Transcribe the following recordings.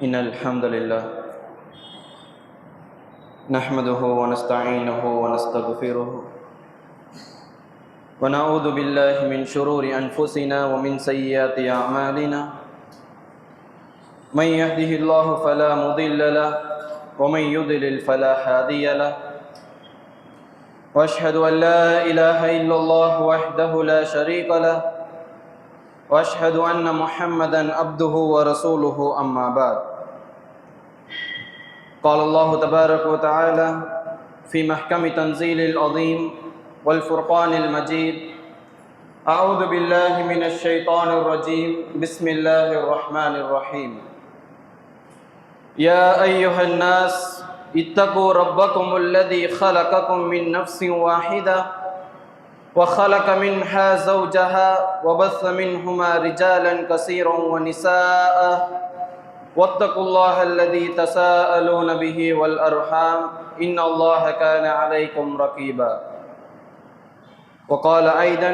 إن الحمد لله نحمده ونستعينه ونستغفره ونعوذ بالله من شرور أنفسنا ومن سيئات أعمالنا من يهده الله فلا مضل له ومن يضلل فلا هادي له وأشهد أن لا إله إلا الله وحده لا شريك له وأشهد أن محمدًا عبده ورسوله أما بعد قال الله تبارك وتعالى في محكم تنزيل العظيم والفرقان المجيد أعوذ بالله من الشيطان الرجيم بسم الله الرحمن الرحيم يا أيها الناس اتقوا ربكم الذي خلقكم من نفس واحدة وخلق منها زوجها وبث منهما رجالا كثيرا ونساء واتقوا الله الذي تساءلون به والأرحام إن الله كان عليكم رقيبا وقال أيضا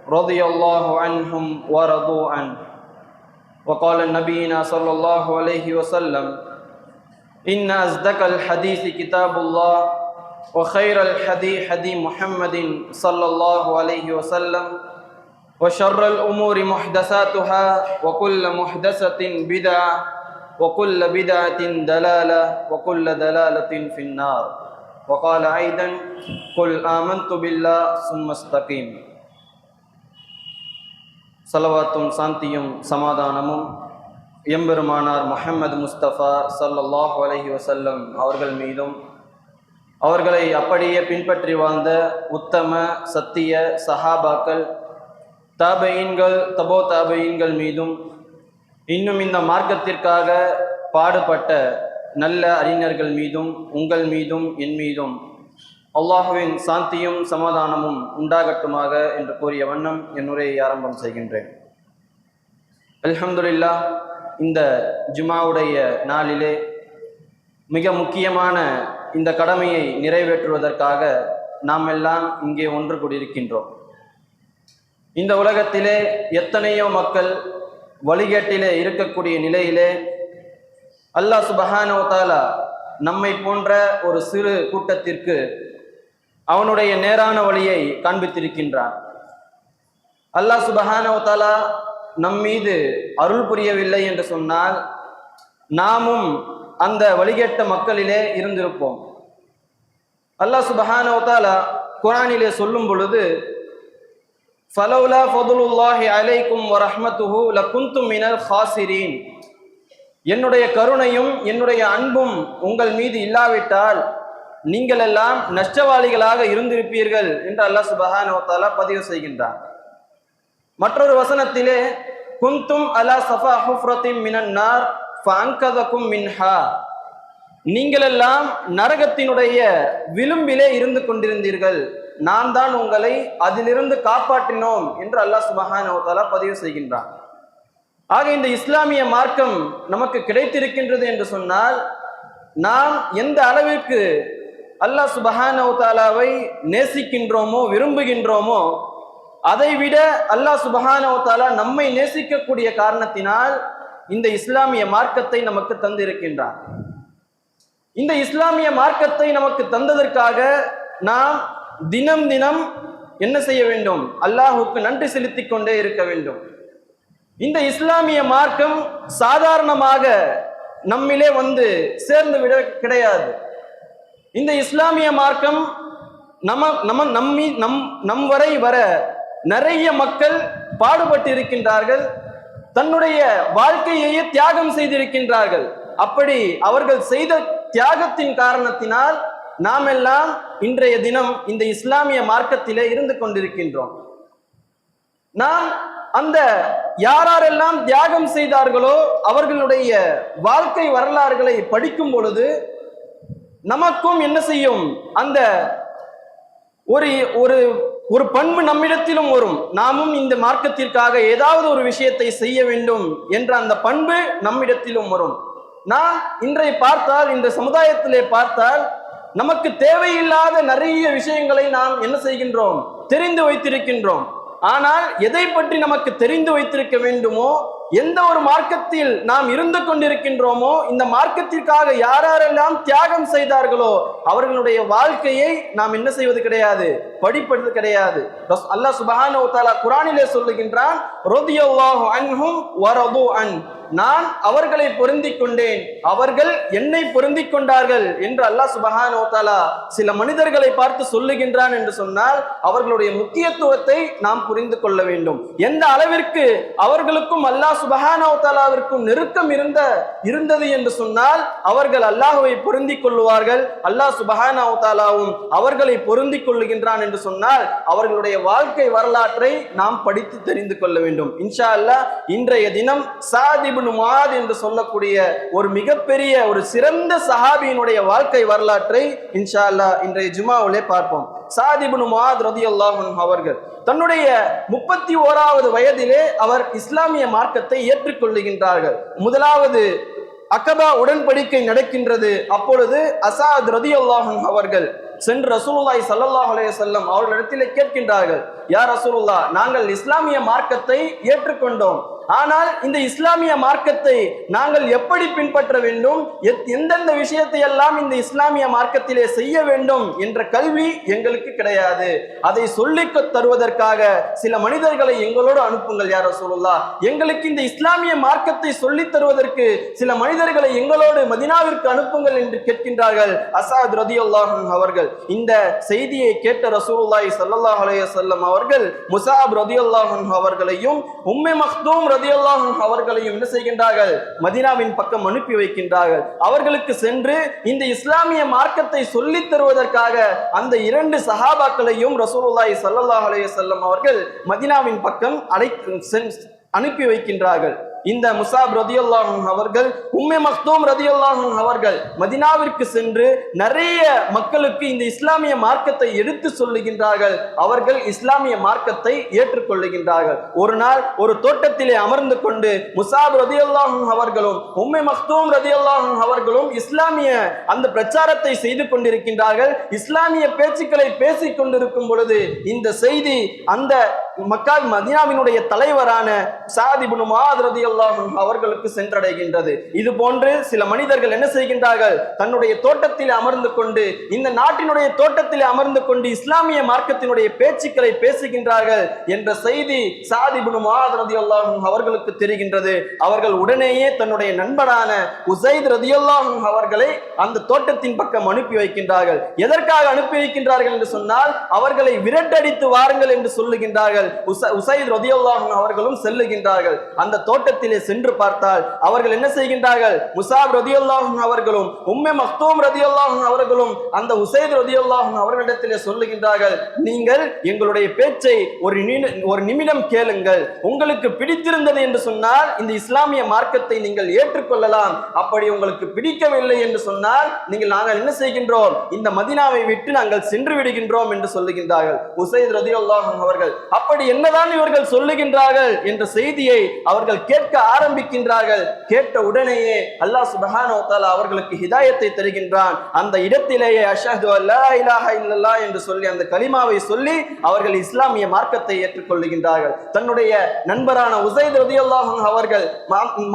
رضي الله عنهم ورضوا عنه وقال نبينا صلى الله عليه وسلم إن أصدق الحديث كتاب الله وخير الحديث حديث محمد صلى الله عليه وسلم وشر الأمور محدثاتها وكل محدثة بدعة وكل بدعة دلالة وكل دلالة في النار وقال أيضا قل آمنت بالله ثم استقيم صلواتும் சாந்தியும் சமாதானமும் எம்பெருமானார் முஹம்மது முஸ்தபா ஸல்லல்லாஹு அலைஹி வஸல்லம் அவர்கள் மீதும் அவர்களை அப்படியே பின்பற்றி வாழ்ந்த உத்தம சத்திய சஹாபாக்கள் தாபையீன்கள் தபோ தாபையீன்கள் மீதும் இன்னும் இந்த மார்க்கத்திற்காக பாடுபட்ட நல்ல அறிஞர்கள் மீதும் உங்கள் மீதும் என் மீதும் அல்லாஹுவின் சாந்தியும் சமாதானமும் உண்டாகட்டுமாக என்று கூறிய வண்ணம் என் உரையை ஆரம்பம் செய்கின்றேன். அல்ஹம்துலில்லாஹ், இந்த ஜுமாவுடைய நாளிலே மிக முக்கியமான இந்த கடமையை நிறைவேற்றுவதற்காக நாம் எல்லாம் இங்கே ஒன்று கூடியிருக்கின்றோம். இந்த உலகத்திலே எத்தனையோ மக்கள் வழிகேட்டிலே இருக்கக்கூடிய நிலையிலே அல்லாஹ் சுப்ஹானஹு வ தஆலா நம்மை போன்ற ஒரு சிறு கூட்டத்திற்கு அவனுடைய நேரான வழியை காண்பித்திருக்கின்றான். அல்லாஹ் சுப்ஹானஹு வ தஆலா நம் மீது அருள் புரியவில்லை என்று சொன்னால் நாமும் அந்த வழிகேட்ட மக்களிலே இருந்திருப்போம். அல்லாஹ் சுப்ஹானஹு வ தஆலா குர்ஆனிலே சொல்லும் பொழுது ஃபலௌலா ஃபதுலுல்லாஹி அலைக்கும் வ ரஹ்மத்துஹு லகுன்தும் மினல் காசிரீன், என்னுடைய கருணையும் என்னுடைய அன்பும் உங்கள் மீது இல்லாவிட்டால் நீங்கள் எல்லாம் நஷ்டவாளிகளாக இருந்திருப்பீர்கள் என்று அல்லாஹ் சுப்ஹானஹு வ தஆலா பதிவு செய்கின்றார். மற்றொரு வசனத்திலே குன்தும் அலா ஸஃபா ஹுஃப்ரத்தின் மினன் நார் ஃபஅன்கதகும் மின்ஹா, நீங்கள் எல்லாம் நரகத்தினுடைய விளிம்பிலே இருந்து கொண்டிருந்தீர்கள், நான் தான் உங்களை அதிலிருந்து காப்பாற்றினோம் என்று அல்லாஹ் சுப்ஹானஹு வ தஆலா பதிவு செய்கின்றான். ஆக இந்த இஸ்லாமிய மார்க்கம் நமக்கு கிடைத்திருக்கின்றது என்று சொன்னால் நாம் எந்த அளவிற்கு அல்லாஹ் சுப்ஹானஹு வ தஆலாவை நேசிக்கின்றோமோ விரும்புகின்றோமோ அதைவிட அல்லாஹ் சுப்ஹானஹு வ தஆலா நம்மை நேசிக்கக்கூடிய காரணத்தினால் இந்த இஸ்லாமிய மார்க்கத்தை நமக்கு தந்திருக்கின்றான். இந்த இஸ்லாமிய மார்க்கத்தை நமக்கு தந்ததற்காக நாம் தினம் தினம் என்ன செய்ய வேண்டும்? அல்லாஹுக்கு நன்றி செலுத்திக் கொண்டே இருக்க வேண்டும். இந்த இஸ்லாமிய மார்க்கம் சாதாரணமாக நம்மிலே வந்து சேர்ந்து விட கிடையாது. இந்த இஸ்லாமிய மார்க்கம் நம் வரை வர நிறைய மக்கள் பாடுபட்டு இருக்கின்றார்கள், தன்னுடைய வாழ்க்கையையே தியாகம் செய்திருக்கின்றார்கள். அப்படி அவர்கள் செய்த தியாகத்தின் காரணத்தினால் நாம் எல்லாம் இன்றைய தினம் இந்த இஸ்லாமிய மார்க்கத்திலே இருந்து கொண்டிருக்கின்றோம். நாம் அந்த யாரெல்லாம் தியாகம் செய்தார்களோ அவர்களுடைய வாழ்க்கை வரலாறுகளை படிக்கும் பொழுது நமக்கும் என்ன செய்யும்? அந்த ஒரு ஒரு ஒரு பண்பு நம்மிடத்திலும் வரும். நாமும் இந்த மார்க்கத்திற்காக ஏதாவது ஒரு விஷயத்தை செய்ய வேண்டும் என்ற அந்த பண்பு நம்மிடத்திலும் வரும். நாம் இன்றைய பார்த்தால், இந்த சமுதாயத்திலே பார்த்தால் நமக்கு தேவையில்லாத நிறைய விஷயங்களை நாம் என்ன செய்கின்றோம்? தெரிந்து வைத்திருக்கின்றோம். ஆனால் எதை பற்றி நமக்கு தெரிந்து வைத்திருக்க வேண்டுமோ எந்த ஒரு மார்க்கத்தில் நாம் இருந்து கொண்டிருக்கின்றோமோ இந்த மார்க்கத்திற்காக யாரெல்லாம் தியாகம் செய்தார்களோ அவர்களுடைய வாழ்க்கையை நாம் என்ன செய்வது கிடையாது, படிப்பது கிடையாது. அல்லாஹ் சுப்ஹானஹு வ தஆலா குர்ஆனிலே சொல்லுகின்றான், ரதியல்லாஹு அன்ஹும் வ ரது அன், நான் அவர்களை பொருந்திக் கொண்டேன், அவர்கள் என்னை பொருந்திக் கொண்டார்கள் என்று அல்லாஹ் சுப்ஹானஹு வ தஆலா சில மனிதர்களை பார்த்து சொல்லுகின்றான் என்று சொன்னால் அவர்களுடைய முக்கியத்துவத்தை நாம் புரிந்து கொள்ள வேண்டும். எந்த அளவிற்கு அவர்களுக்கும் அல்லாஹ் சுப்ஹானஹு வ தஆலாவிற்கும் நெருக்கம் இருந்தது என்று சொன்னால் அவர்கள் அல்லாஹ்வை பொருந்திக் கொள்வார்கள், அல்லாஹ் சுப்ஹானஹு வ தஆலாவும் அவர்களை பொருந்திக் கொள்ளுகின்றான் என்று சொன்னால் அவர்களுடைய வாழ்க்கை வரலாற்றை நாம் படித்து தெரிந்து கொள்ள வேண்டும். இன்ஷா அல்லாஹ் இன்றைய தினம் சாத் இப்னு முஆத் என்று சொல்லக்கூடிய ஒரு மிகப்பெரிய ஒரு சிறந்த சஹாபியினுடைய வாழ்க்கை வரலாற்றை இன்ஷா அல்லாஹ் இன்றைய ஜுமாவிலே பார்ப்போம். சாத் இப்னு முஆத் ரலியல்லாஹு அன்ஹு அவர்கள் தன்னுடைய 31வது வயதிலே அவர் இஸ்லாமிய மார்க்கத்தை ஏற்றுக்கொள்ளுகின்றார்கள். முதலாவது அகபா உடன்படிக்கை நடக்கின்றது. அப்பொழுது அஸாத் ரலியல்லாஹு அன்ஹு அவர்கள் சென்று ரசூலுல்லாஹி ஸல்லல்லாஹு அலைஹி வஸல்லம் அவர்களிடத்திலே கேட்கின்றார்கள், யா ரசூலுல்லாஹ், நாங்கள் இஸ்லாமிய மார்க்கத்தை ஏற்றுக்கொண்டோம், ஆனால் இந்த இஸ்லாமிய மார்க்கத்தை நாங்கள் எப்படி பின்பற்ற வேண்டும், எந்தெந்த விஷயத்தை எல்லாம் இந்த இஸ்லாமிய மார்க்கத்திலே செய்ய வேண்டும் என்ற கல்வி எங்களுக்கு கிடையாது, அதை சொல்லிக் தருவதற்காக சில மனிதர்களை எங்களோடு அனுப்புங்கள் யா ரசூலுல்லாஹ், எங்களுக்கு இந்த இஸ்லாமிய மார்க்கத்தை சொல்லித் தருவதற்கு சில மனிதர்களை எங்களோடு மதீனாவிற்கு அனுப்புங்கள் என்று கேட்கின்றார்கள் அஸாத் ரலியல்லாஹு அன்ஹு அவர்கள். இந்த செய்தியை கேட்ட ரசூலுல்லாஹி ஸல்லல்லாஹு அலைஹி வஸல்லம் அவர்கள் முஸாப் ரலியல்லாஹு அன்ஹு அவர்களையும் உம்மு மக்தூம் ரலியல்லாஹு அன்ஹு அவர்களையும் என்ன செய்கின்றார்கள், மதீனாவின் பக்கம் அனுப்பி வைக்கின்றார்கள். அவர்களுக்கு சென்று இந்த இஸ்லாமிய மார்க்கத்தை சொல்லித் தருவதற்காக அந்த 2 சஹாபாக்களையும் ரசூலுல்லாஹி ஸல்லல்லாஹு அலைஹி வஸல்லம் அவர்கள் மதீனாவின் பக்கம் அனுப்பி வைக்கின்றார்கள். இந்த முஸாப் ரலியல்லாஹு அன்ஹு அவர்கள் உம்மு மக்தூம் ரலியல்லாஹு அன்ஹு அவர்கள் மதீனாவிற்கு சென்று நிறைய மக்களுக்கு இந்த இஸ்லாமிய மார்க்கத்தை எடுத்து சொல்லுகின்றார்கள். அவர்கள் இஸ்லாமிய மார்க்கத்தை ஏற்றுக்கொள்ளுகின்றார்கள். ஒரு நாள் ஒரு தோட்டத்திலே அமர்ந்து கொண்டு முஸாப் ரலியல்லாஹு அன்ஹு அவர்களும் உம்மு மக்தூம் ரலியல்லாஹு அன்ஹு அவர்களும் இஸ்லாமிய அந்த பிரச்சாரத்தை செய்து கொண்டிருக்கின்றார்கள். இஸ்லாமிய பேச்சுக்களை பேசிக் கொண்டிருக்கும் பொழுது இந்த செய்தி அந்த மக்கா மதீனாவினுடைய தலைவரான சாத் இப்னு முஆத் ரலியல்லாஹு அவர்களுக்கு சென்றடைகின்றது. இது போன்று சில மனிதர்கள் என்ன செய்கின்றார்கள், தன்னுடைய தோட்டத்தில் அமர்ந்து கொண்டு இந்த நாட்டினுடைய தோட்டத்தில் அமர்ந்து கொண்டு இஸ்லாமிய மார்க்கத்தினுடைய பேச்சுக்களை பேசுகின்றார்கள் என்ற செய்தி சாத் இப்னு முஆத் ரலியல்லாஹு அவர்களுக்கு தெரிகின்றது. அவர்கள் உடனேயே தன்னுடைய நண்பரான உஸைத் ரலியல்லாஹு அவர்களை அந்த தோட்டத்தின் பக்கம் அனுப்பி வைக்கின்றார்கள். எதற்காக அனுப்பி வைக்கின்றார்கள் என்று சொன்னால் அவர்களை விரட்டடித்து வாருங்கள் என்று சொல்லுகின்றார்கள். உஸைத் ரலியல்லாஹு அவர்களும் செல்லுகின்றார்கள். அந்த தோட்டத்தில் சென்று பார்த்தால் அவர்கள் என்ன செய்கின்றார்கள், முஸாப் ரலியல்லாஹு அவர்களும் உம்மு மக்தூம் ரலியல்லாஹு அவர்களும் அந்த உஸைத் ரலியல்லாஹு அவர்களிடத்திலே சொல்லுகின்றார்கள், நீங்கள் எங்களுடைய பேச்சை ஒரு நிமிடம் கேளுங்கள், உங்களுக்கு பிடித்திருந்தது என்று சொன்னால் இந்த இஸ்லாமிய மார்க்கத்தை நீங்கள் ஏற்றுக்கொள்ளலாம், அப்படி உங்களுக்கு பிடிக்கவில்லை என்று சொன்னால் நாங்கள் என்ன செய்கின்றோம், இந்த மதீனாவை விட்டு நாங்கள் சென்று விடுகின்றோம் என்று சொல்லுகின்றார்கள் உஸைத் ரலியல்லாஹு அவர்கள். அப்படி என்னதான் இவர்கள் சொல்லுகின்றார்கள் என்ற செய்தியை அவர்கள் கேட்க ஆரம்பிக்கின்றார்கள். கேட்ட உடனேயே அல்லாஹ் சுப்ஹானஹு வ தஆலா அவர்களுக்கு ஹிதாயத்தை தருகின்றான். அந்த இடத்திலேயே அஷ்ஹது அல்லா இலாஹா இல்லல்லாஹ் என்று சொல்லி அந்த கலிமாவை சொல்லி அவர்கள் இஸ்லாமிய மார்க்கத்தை ஏற்றுக்கொள்ளுகின்றார்கள். தன்னுடைய நண்பரான உஸைத் ரலியல்லாஹு அன்ஹு அவர்கள்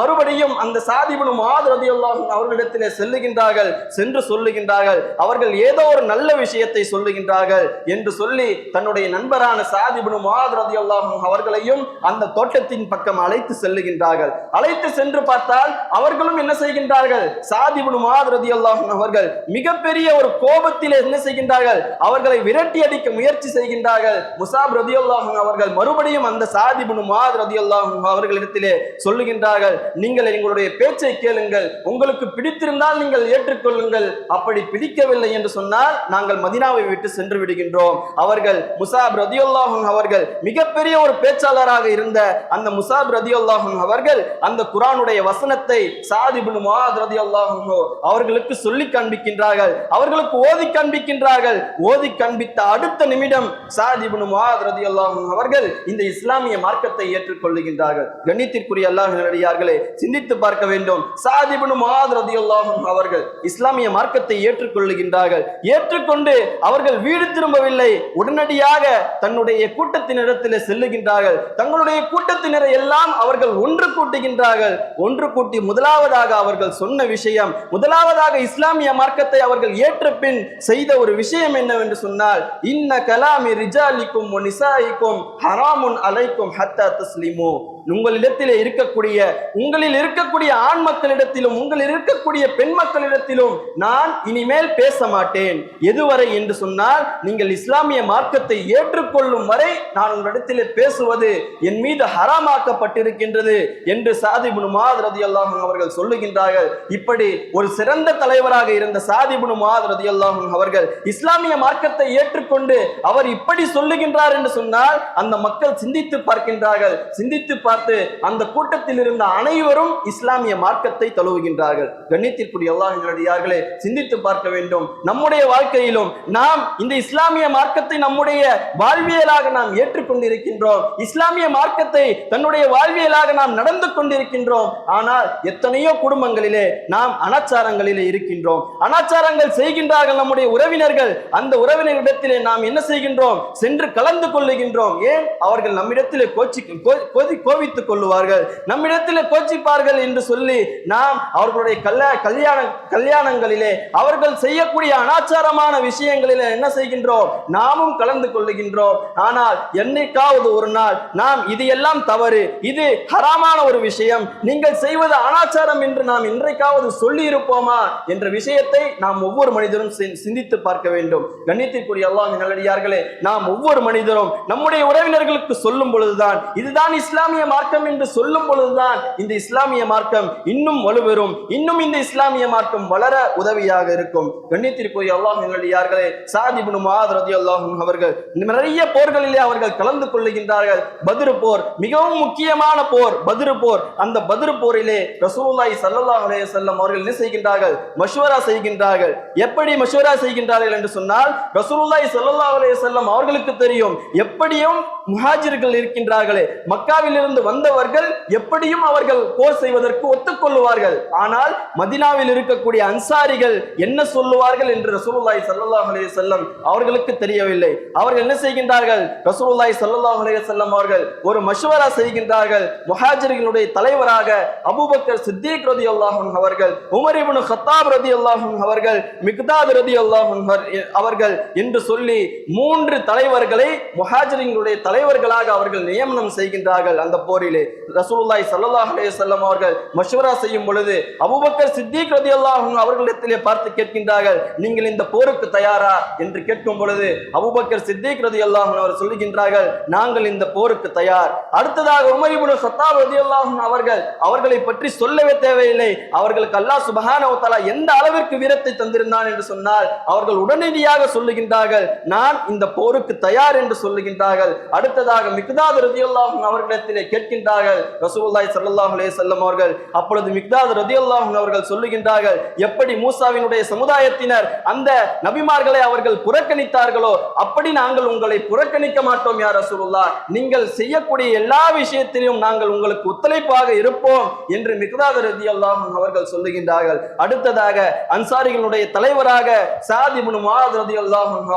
மறுபடியும் அந்த சாத் இப்னு முஆத் ரலியல்லாஹு அன்ஹு அவர்களிடத்திலே செல்லுகின்றார்கள். சென்று சொல்லுகின்றார்கள், அவர்கள் ஏதோ ஒரு நல்ல விஷயத்தை சொல்லுகின்றார்கள் என்று சொல்லி தன்னுடைய நண்பரான சாத் இப்னு முஆத் ரலியல்லாஹு அன்ஹு அவர்களையும் அந்த தோட்டத்தின் பக்கம் அழைத்து செல்லுகின்றார்கள். அழைத்து சென்று பார்த்தால் அவர்களும் என்ன செய்கின்றார்கள், சாத் இப்னு முஆத் ரலியல்லாஹு அன்ஹு அவர்கள் மிகப்பெரிய ஒரு கோபத்திலே என்ன செய்கின்றார்கள், அவர்களை விரட்டி அடிக்க முயற்சி செய்கின்றார்கள். முஸாப் ரலியல்லாஹு அன்ஹு அவர்கள் மறுபடியும் அந்த சாத் இப்னு முஆத் ரலியல்லாஹு அன்ஹு அவர்களிடத்திலே சொல்லுகின்றார்கள், நீங்கள் எங்களுடைய பேச்சை கேளுங்கள், உங்களுக்கு பிடித்திருந்தால் நீங்கள் ஏற்றுக்கொள்ளுங்கள், அப்படி பிடிக்கவில்லை என்று சொன்னால் நாங்கள் மதீனாவை விட்டு சென்று விடுகின்றோம். அவர்கள் முஸாப் ரலியல்லாஹு அன்ஹு அவர்கள் மிகப்பெரிய ஒரு பேச்சாளராக இருந்த அந்த முஸாப் ரலியல்லாஹு அன்ஹு அவர்கள் அந்த குர்ஆனுடைய வசனத்தை சாத் இப்னு முஆத் ரலியல்லாஹு அன்ஹு அவர்களுக்கு சொல்லி காண்பிக்கின்றார்கள், அவர்களுக்கு ஓதி காண்பிக்கின்றார்கள். ஓதி காண்பித்த அடுத்த நிமிடம் சாத் இப்னு முஆத் ரலியல்லாஹு அன்ஹு அவர்கள் இந்த இஸ்லாமிய மார்க்கத்தை ஏற்றுக்கொள்ளுகின்றார்கள். கண்ணியத்திற்குரிய அல்லாஹ்வின் அடியார்களே, சிந்தித்து பார்க்க வேண்டும். சாத் இப்னு முஆத் ரலியல்லாஹு அன்ஹு அவர்கள் இஸ்லாமிய மார்க்கத்தை ஏற்றுக்கொள்ளுகின்றார்கள். ஏற்றுக்கொண்டு அவர்கள் வீடு திரும்பவில்லை, உடனடியாக தன்னுடைய கூட்டத்தினரிடத்திலே செல்லுகின்றார்கள். தங்களுடைய கூட்டத்தினரை எல்லாம் அவர்கள் ஒன்று ஒன்று கூட்டுகின்றார்கள். ஒன்று கூட்டி முதலாவதாக அவர்கள் சொன்ன விஷயம், முதலாவதாக இஸ்லாமிய மார்க்கத்தை அவர்கள் ஏற்ற பின் செய்த ஒரு விஷயம் என்னவென்று சொன்னால், இன்ன கலாமி ரிஜாலிக்கும் நிசாயிக்கும் ஹராமுன் அலைக்கும் ஹத்தா தஸ்லிமு. உங்களிடத்திலே உங்களில் இருக்கக்கூடிய ஆண் மக்களிடத்திலும் உங்களில் இருக்கக்கூடிய பெண் மக்களிடத்திலும் நான் இனிமேல் பேச மாட்டேன். எதுவரை என்று சொன்னால், நீங்கள் இஸ்லாமிய மார்க்கத்தை ஏற்றுக்கொள்ளும் வரை நான் உங்களிடத்திலே பேசுவது என் மீது ஹராமாக்கப்பட்டிருக்கின்றது என்று சாத் இப்னு முஆத் ரலியல்லாஹு அன்ஹு அவர்கள் சொல்லுகின்றார்கள். இப்படி ஒரு சிறந்த தலைவராக இருந்த சாத் இப்னு முஆத் ரலியல்லாஹு அன்ஹு அவர்கள் இஸ்லாமிய மார்க்கத்தை ஏற்றுக்கொண்டு அவர் இப்படி சொல்லுகின்றார் என்று சொன்னால், அந்த மக்கள் சிந்தித்து பார்க்கின்றார்கள். சிந்தித்து பார்த்து அந்த கூட்டத்தில் இருந்த அனைவரும் இஸ்லாமிய மார்க்கத்தை தழுவுகின்றார்கள். கண்ணியத்திற்குரிய அல்லாஹ்வின் நல்லடியார்களே, சிந்தித்து பார்க்க வேண்டும். நம்முடைய வாழ்க்கையிலும் நாம் இந்த இஸ்லாமிய மார்க்கத்தை நம்முடைய வாழ்வியலாக நாம் ஏற்றுக்கொண்டிருக்கின்றோம். இஸ்லாமிய மார்க்கத்தை தன்னுடைய வாழ்வியலாக நாம் நடந்து கொண்டிருக்கின்றோம். ஆனால் எத்தனையோ குடும்பங்களிலே நாம் அனாச்சாரங்களிலே இருக்கின்றோம். அனாச்சாரங்கள் செய்கின்றார்கள் நம்முடைய உறவினர்கள். அந்த உறவினரிடத்திலே நாம் என்ன செய்கின்றோம்? சென்று கலந்து கொள்ளுகின்றோம். ஏன்? அவர்கள் நம்மிடத்திலே கோவித்துக் கொள்ளுவார்கள், நம்மிடத்திலே கோச்சிப்பார்கள் என்று சொல்லி நாம் அவர்களுடைய கல்யாணங்களிலே அவர்கள் செய்யக்கூடிய அனாச்சாரமான விஷயங்களிலே என்ன செய்கின்றோம்? நாமும் கலந்து கொள்ளுகின்றோம். ஆனால் என்னைக்காவது ஒரு நாள் நாம் இது எல்லாம் தவறு, இது ஹராமான ஒரு விஷயம், நீங்கள் செய்வது அனாச்சாரம் என்று நாம் இன்றைக்காவது சொல்லி இருப்போமா என்ற விஷயத்தை நாம் ஒவ்வொரு மனிதரும் சிந்தித்து பார்க்க வேண்டும். கண்ணியத்திற்குரிய அல்லாஹ்வின் நல்லடியார்களே, நாம் ஒவ்வொரு மனிதரும் நம்முடைய உறவினர்களுக்கு சொல்லும் பொழுதுதான், இதுதான் இஸ்லாமிய மார்க்கம் என்று சொல்லும் பொழுதுதான் இந்த இஸ்லாமிய மார்க்கம் இன்னும் வலுப்பெறும், இன்னும் இந்த இஸ்லாமிய மார்க்கம் வளர உதவியாக இருக்கும். கண்ணியத்திற்குரிய அல்லாஹ்வின் நல்லடியார்களே, சாத் இப்னு முஆத் ரலியல்லாஹு அன்ஹு அவர்கள் நிறைய போர்களிலே அவர்கள் கலந்து கொள்ளுகின்றார்கள். பத்ர் போர் மிகவும் முக்கியமான போர், பத்ர் போர். அந்த பத்ர் போரிலே ரசூலுல்லாஹி ஸல்லல்லாஹு அலைஹி வஸல்லம் அவர்கள் என்ன செய்கின்றார்கள்? மஷ்வரா செய்கின்றார்கள். எப்படி மஷ்வரா செய்கின்றார்கள் என்று சொன்னால், ரசூலுல்லாஹி ஸல்லல்லாஹு அலைஹி வஸல்லம் அவர்களுக்கு தெரியும், எப்படியும் முஹாஜிர்கள் இருக்கின்றார்களே, மக்காவில் இருந்து வந்தவர்கள் எப்படியும் அவர்கள் போர் செய்வதற்கு ஒத்துக்கொள்ளுவார்கள். ஆனால் மதீனாவில் இருக்கக்கூடிய அன்சாரிகள் என்ன சொல்லுவார்கள் என்று ரசூலுல்லாஹி ஸல்லல்லாஹு அலைஹி வஸல்லம் அவர்களுக்கு தெரியவில்லை. அவர்கள் என்ன செய்கின்றார்கள்? ரசூலுல்லாஹி ஸல்லல்லாஹு அலைஹி வஸல்லம் அவர்கள் ஒரு மஷ்வரா செய்கின்றார்கள். முஹாஜிர்களுடைய தலைவராக அபூபக்கர் சித்தீக் ரலியல்லாஹு அன்ஹு அவர்கள், உமர் இப்னு கத்தாப் ரலியல்லாஹு அன்ஹு அவர்கள், மிக்தாத் ரலியல்லாஹு அன்ஹு அவர்கள் என்று சொல்லி 3 தலைவர்களை முஹாஜிர்களுடைய தலைவர்களாக அவர்கள் நியமனம் செய்கின்றார்கள். அந்த போரிலே ரசூலுல்லாஹி ஸல்லல்லாஹு அலைஹி வஸல்லம் அவர்கள் மஷ்வரா செய்யும் பொழுது அபூபக்கர் சித்தீக் ரலியல்லாஹு அன்ஹு அவர்களிடத்திலே பார்த்து கேட்கின்றார்கள், நீங்கள் இந்த போருக்கு தயாரா என்று கேட்கும் பொழுது அபூபக்கர் சித்தீக் ரலியல்லாஹு அன்ஹு அவர் சொல்லுகின்றார்கள், நாங்கள் இந்த போருக்கு தயார். அடுத்ததாக உமர் இப்னு கத்தாப் ரலியல்லாஹு அன்ஹு அவர்களை பற்றி சொல்லவே தேவையில்லை. அவர்களுக்கு அல்லாஹ் சுப்ஹானஹு வ தஆலா எந்த அளவிற்கு வீரத்தை தந்திருந்தான் என்று சொன்னால், அவர்கள் உடனடியாக சொல்லுகின்றார்கள், நான் இந்த போருக்கு தயார் என்று சொல்லுகின்றார்கள். அடுத்ததாக மிக்தாத் ரலியல்லாஹு அன்ஹு அவர்களிடத்திலே கேட்கின்றார்கள் ரசூலுல்லாஹி ஸல்லல்லாஹு அலைஹி வஸல்லம் அவர்கள். அப்பொழுது மிக்தாத் ரலியல்லாஹு அன்ஹு அவர்கள் சொல்லுகின்றார்கள், எப்படி மூசாவினுடைய சமுதாயத்தினர் அந்த நபிமார்களை அவர்கள் புறக்கணித்தார்களோ அப்படி நாங்கள் உங்களை புறக்கணிக்க மாட்டோம் யா ரசூலுல்லாஹ், நீங்கள் செய்யக்கூடிய எல்லா விஷயத்திலும் நாங்கள் உங்களுக்கு ஒத்துழைப்பாக இருப்போம் என்று மிக்தாத் ரலியல்லாஹு அன்ஹு அவர்கள் சொல்லுகின்றார்கள். அடுத்ததாக அன்சாரிகளுடைய தலைவராக சாத் இப்னு முஆத் ரலியல்லாஹு அன்ஹு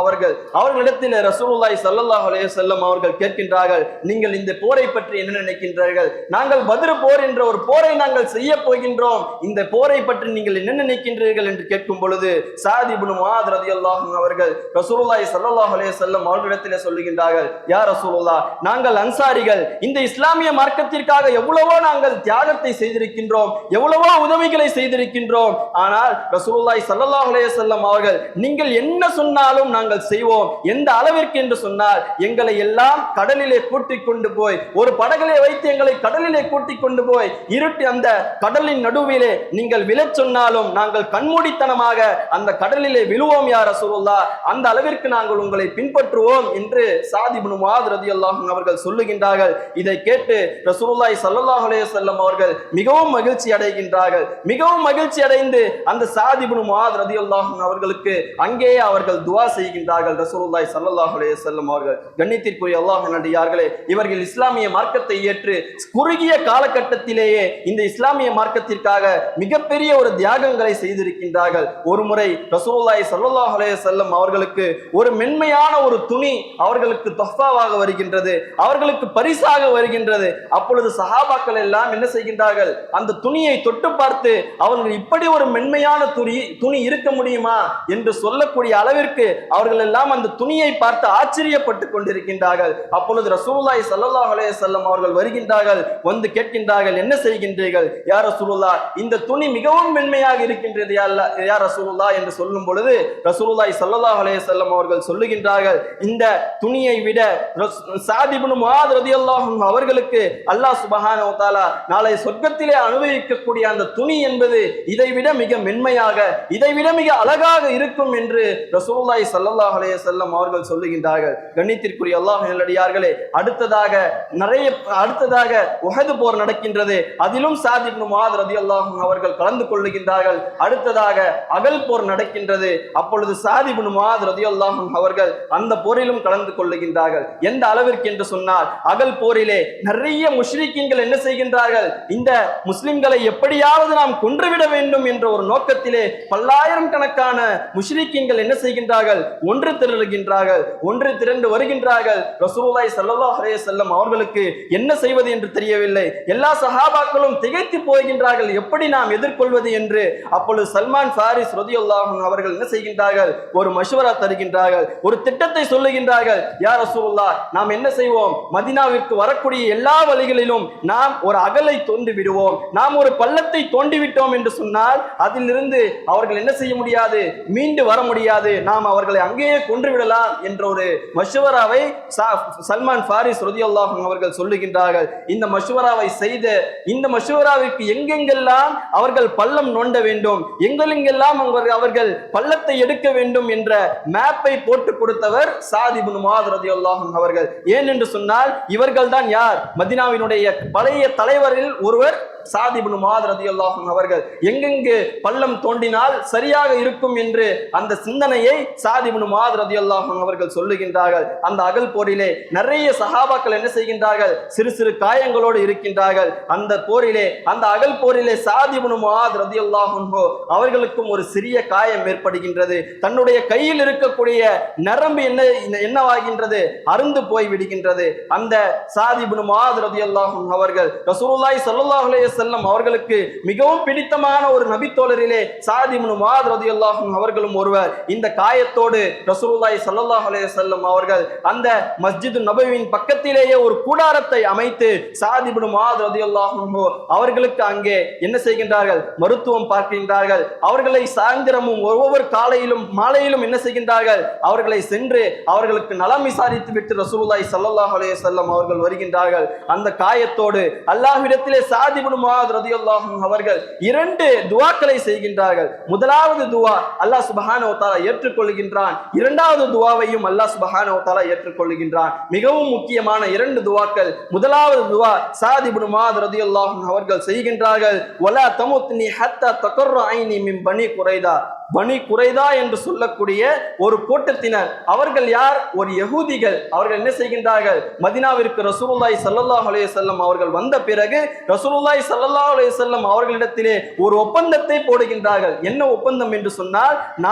அவர்களிடத்தில் ரசூலுல்லாஹி ஸல்லல்லாஹு அலைஹி வஸல்லம் அவர்கள் கேட்கின்றார்கள், நீங்கள் இந்த போரை பற்றி என்ன நினைக்கின்றீர்கள்? நாங்கள் பத்ர் போர் என்ற ஒரு போரை நாங்கள் செய்ய போகின்றோம், இந்த போரை பற்றி நீங்கள் என்ன நினைக்கின்றீர்கள் என்று கேட்கும் பொழுது சாத் இப்னு முஆத் ரலியல்லாஹு அன்ஹு அவர்கள் ரசூலுல்லாஹி ஸல்லல்லாஹு அலைஹி வஸல்லம் அவர்களிடத்தில் சொல்லுகின்றார்கள், யா ரசூலுல்லாஹ், நாங்கள் அன்சாரிகள் இந்த இஸ்லாமிய மார்க்கத்திற்காக எவ்வளவோ நாங்கள் தியாகத்தை செய்திருக்கின்றோம், எவ்வளவோ உதவிகளை செய்திருக்கின்றோம். ஆனால் ரசூலுல்லாஹி ஸல்லல்லாஹு அலைஹி வஸல்லம் அவர்கள், நீங்கள் என்ன சொன்னாலும் நாங்கள் செய்வோம். எந்த அளவிற்கு என்று சொன்னால், எங்களை எல்லாம் கடலிலே கூட்டிக் கொண்டு போய் ஒரு படகிலே வைத்து எங்களை கடலிலே கூட்டிக் கொண்டு போய் இருட்டி அந்த கடலின் நடுவிலே நீங்கள் விழச் சொன்னாலும் நாங்கள் கண்மூடித்தனமாக அந்த கடலிலே விழுவோம் யா ரசூலுல்லாஹ், அந்த அளவிற்கு நாங்கள் உங்களை பின்பற்றுவோம் என்று சாத் இப்னு முஆத் ரலியல்லாஹு அன்ஹு அவர்கள் சொல்லுகின்றார்கள். இதை கேட்டு ரசூலுல்லாஹி ஸல்லல்லாஹு அலைஹி வஸல்லம் அவர்கள் மிகவும் மகிழ்ச்சி அடைகின்றார்கள். மிகவும் மகிழ்ச்சி அடைந்து அந்த சாத் இப்னு முஆத் ரலியல்லாஹு அன்ஹு அவர்களுக்கு அங்கேயே அவர்கள் துஆ செய்கின்றார்கள். ரசூலுல்லாஹி ஸல்லல்லாஹு அலைஹி வஸல்லம் அவர்கள், கண்ணியத்திற்குரிய அல்லாஹ்வின் அடியார்களே, இவர்கள் இஸ்லாமிய மார்க்கத்தை ஏற்று குறுகிய காலகட்டத்திலேயே இந்த இஸ்லாமிய மார்க்கத்திற்காக மிகப்பெரிய ஒரு தியாகங்களை செய்திருக்கின்றார்கள். ஒரு முறை ரசூலுல்லாஹி ஸல்லல்லாஹு அலைஹி வஸல்லம் அவர்களுக்கு ஒரு மென்மையான ஒரு துணி அவர்களுக்கு தொஃபாவாக வருகின்றது, அவர்களுக்கு பரிசாக வருகின்றது. அப்பொழுது சஹாபாக்கள் எல்லாம் என்ன செய்கின்றார்கள், அந்த துணியை தொட்டு பார்த்து அவர்கள் இப்படி ஒரு மென்மையான துணி இருக்க முடியுமா என்று சொல்லக்கூடிய அளவிற்கு அவர்கள் எல்லாம் அந்த துணியை பார்த்து ஆச்சரியப்பட்டு கொண்டிருக்கின்றார்கள். அப்பொழுது ரசூலுல்லாஹி ஸல்லல்லாஹு அலைஹி வஸல்லம் அவர்கள் வருகின்றார்கள், வந்து கேட்கின்றார்கள், என்ன செய்கின்றீர்கள் யா ரசூலுல்லாஹ், இந்த துணி மிகவும் மென்மையாக இருக்கின்றது யா ரசூலுல்லாஹ் என்று சொல்லும் பொழுது ரசூலுல்லாஹி ஸல்லல்லாஹு அலைஹி வஸல்லம் அவர்கள் சொல்லுகின்றார்கள், இந்த துணியை விட ஸஅத் இப்னு முஆத் ரலியல்லாஹு அன்ஹு அவர்களுக்கு அல்லாஹ் சுப்ஹானஹு வ தஆலா நாளை சொர்க்கத்திலே அனுபவிக்கக்கூடிய அந்த துணி என்பது இதைவிட மிக மென்மையாக, இதைவிட மிக அழகாக இருக்கும் என்று ரசூலுல்லாஹி ஸல்லல்லாஹு அலைஹி வஸல்லம் அவர்கள் சொல்லுகின்றார்கள். கண்ணியத்திற்குரிய அல்லாஹ்வின் நல்லடியார்களே, அடுத்ததாக உஹது போர் நடக்கின்றது. அதிலும் ஸஅத் இப்னு முஆத் ரலியல்லாஹு அன்ஹு அவர்கள் கலந்து கொள்ளுகின்றார்கள். அடுத்ததாக அகல் போர் நடக்கின்றது. அப்பொழுது ஸஅத் இப்னு முஆத் ரலியல்லாஹு அன்ஹு அவர்கள் அந்த போரிலும் கலந்து கொள்ளுகின்றார்கள். எந்த அளவிற்கு என்று சொன்னால், அகல் போரிலே நிறைய முஷ்ரிக்கீன்கள் என்ன செய்கின்றார்கள், இந்த முஸ்லிம்களை எப்படியாவது நாம் கொன்றுவிட வேண்டும் என்ற ஒரு நோக்கத்திலே பல்லாயிரம் கணக்கான முஷ்ரிக்கீன்கள் என்ன செய்கின்றார்கள், ஒன்று திரண்டு வருகின்றார்கள். ரசூலுல்லாஹி ஸல்லல்லாஹு அலைஹி வஸல்லம் அவர்களுக்கு என்ன செய்வது என்று தெரியவில்லை. எல்லா சஹாபாக்களும் திகைத்து போகின்றார்கள், எப்படி நாம் எதிர்கொள்வது என்று. அப்பொழுது சல்மான் ஃபாரிஸ் ரலியல்லாஹு அன்ஹு அவர்கள் என்ன செய்கின்றார்கள், ஒரு மஷ்வரா தருகின்றார்கள், ஒரு திட்டத்தை சொல்லுகின்றார்கள். யா ரசூலுல்லாஹ், நாம் என்ன செய்வோம், மதீனாவிற்கு வரக்கூடிய எல்லா வழிகளிலும் நாம் ஒரு அகலை தோண்டி விடுவோம். நாம் ஒரு பள்ளத்தை தோண்டி விட்டோம் என்று சொன்னால் அதிலிருந்து அவர்கள் என்ன செய்ய முடியாது, மீண்டு வர முடியாது, நாம் அவர்களை அங்கேயே கொன்று விடலாம் என்ற ஒரு மஷ்வராவை சல்மான் ஃபாரிஸ் ரலியல்லாஹு அன்ஹு அவர்கள் சொல்லுகின்றார்கள். இந்த மஷ்வராவை செய்த இந்த மஷ்வராவிற்கு எங்கெங்கெல்லாம் அவர்கள் பள்ளம் நோண்ட வேண்டும், எங்கெங்கெல்லாம் அவர்கள் பள்ளத்தை எடுக்க வேண்டும் என்ற மேப்பை போட்டு கொடுத்தவர் ஸஅத் இப்னு முஆத் ரலியல்லாஹு அன்ஹு அவர்கள். ஏன் என்று சொன்னால், இவர்கள் தான் யார், மதீனாவினுடைய பழைய தலைவரில் ஒருவர் ஸஅத் இப்னு முஆத் ரலியல்லாஹு அன்ஹு அவர்கள். எங்கெங்கு பள்ளம் தோண்டினால் சரியாக இருக்கும் என்று அந்த சிந்தனையை ஸஅத் இப்னு முஆத் ரலியல்லாஹு அன்ஹு அவர்கள் சொல்லுகின்றார்கள். அந்த அகல் போரிலே நிறைய சஹாபாக்கள் என்ன செய்கின்றார்கள், சிறு சிறு காயங்களோடு இருக்கின்றார்கள். அந்த போரிலே, அந்த அகல் போரிலே ஸஅத் இப்னு முஆத் ரலியல்லாஹு அன்ஹு அவர்களுக்கும் ஒரு சிறிய காயம் ஏற்படுகின்றது. தன்னுடைய கையில் இருக்கக்கூடிய நரம்பு என்னவாகின்றது, அருந்து போய் விடுகின்றது. அந்த ஸஅத் இப்னு முஆத் ரலியல்லாஹு அன்ஹு அவர்கள் ரசூலுல்லாஹி ஸல்லல்லாஹு அலைஹி வஸல்லம் அவர்களுக்கு மிகவும் பிடித்தமான ஒரு நபி தோழரிலே ஸஅத் இப்னு முஆத் ரலியல்லாஹு அன்ஹு அவர்களும் ஒருவர். இந்த காயத்தோடு ரசூலுல்லாஹி ஸல்லல்லாஹு அலைஹி வஸல்லம் அவர்கள் அந்த மஸ்ஜித் நபவியின் பக்கத்திலேயே ஒரு கூடாரத்தை அமைத்து ஸஅத் இப்னு முஆத் ரலியல்லாஹு அன்ஹு அவர்களுக்கு அங்கே என்ன செய்கின்றார்கள், மருத்துவம் பார்க்கின்றார்கள். அவர்களை சாயந்திரமும் ஒவ்வொரு காலையிலும் மாலையிலும் என்ன செய்கின்றார்கள், அவர்களை சென்று அவர்களுக்கு நலம் விசாரித்து விட்டு ரசூலுல்லாஹி ஸல்லல்லாஹு அலைஹி வஸல்லம் அவர்கள் வருகின்றார்கள். அந்த காயத்தோடு அல்லாஹ்விடத்திலே ஸஅத் இப்னு முஆத் ரலியல்லாஹு அன்ஹு அவர்கள் இரண்டு துஆக்களை செய்கின்றார்கள். முதலாவது துஆ அல்லாஹ் சுப்ஹானஹு வ தஆலா ஏற்றுக்கொள்கின்றான். இரண்டாவது துஆவையும் அல்லாஹ் சுப்ஹானஹு வ தஆலா ஏற்றுக்கொள்கின்றான். மிகவும் முக்கியமான இரண்டு துஆக்கள். முதலாவது துஆ ஸஅத் இப்னு முஆத் ரலியல்லாஹு அன்ஹு அவர்கள் செய்கின்றார்கள், வலா தமுத்னி ஹத்தா தகர்ர ஐனி மின் பனி குரைதா. பனி குரைதா என்று சொல்லக்கூடிய ஒரு கூட்டத்தினர், அவர்கள் யார், ஒரு யஹூதிகள். அவர்கள் என்ன செய்கின்றார்கள், மதீனாவிற்கு ரசூலுல்லாஹி ஸல்லல்லாஹு அலைஹி வஸல்லம் அவர்கள் வந்த பிறகு ரசூலுல்லாஹி ஸல்லல்லாஹு அலைஹி வஸல்லம் அவர்களிடத்திலே ஒரு ஒப்பந்தத்தை போடுகின்றார்கள். என்ன ஒப்பந்தம் என்று சொன்னால்,